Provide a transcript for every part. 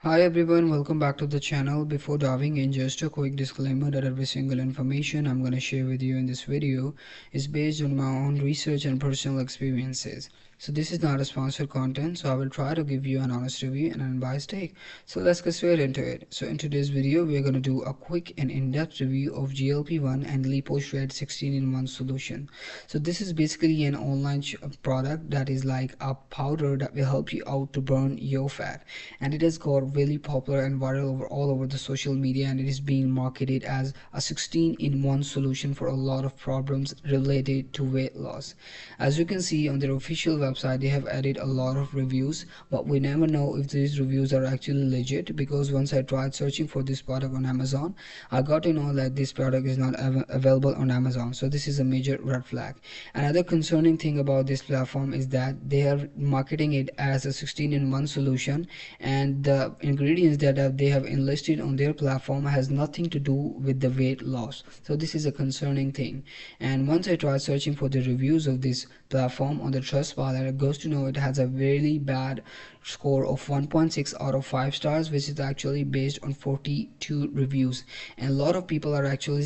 Hi everyone, welcome back to the channel. Before diving in, just a quick disclaimer that every single information I'm going to share with you in this video is based on my own research and personal experiences. So this is not a sponsored content, so I will try to give you an honest review and an unbiased take. So let's get straight into it. So in today's video, we're going to do a quick and in-depth review of GLP-1 and Lipo Shred 16-in-1 solution. So this is basically an online product that is like a powder that will help you out to burn your fat, and it has got really popular and viral all over the social media, and it is being marketed as a 16-in-1 solution for a lot of problems related to weight loss. As you can see on their official website, they have added a lot of reviews, but we never know if these reviews are actually legit, because once I tried searching for this product on Amazon, I got to know that this product is not available on Amazon. So this is a major red flag. Another concerning thing about this platform is that they are marketing it as a 16-in-1 solution, and the ingredients that they have enlisted on their platform has nothing to do with the weight loss. So this is a concerning thing. And once I tried searching for the reviews of this platform on the Trustpilot, it goes to know it has a really bad score of 1.6 out of 5 stars, which is actually based on 42 reviews, and a lot of people are actually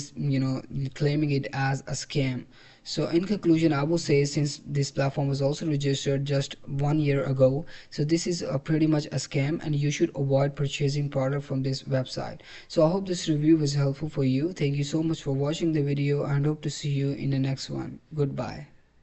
claiming it as a scam. So in conclusion, I will say, since this platform was also registered just 1 year ago, so this is pretty much a scam, and you should avoid purchasing product from this website. So I hope this review was helpful for you. Thank you so much for watching the video, and hope to see you in the next one. Goodbye.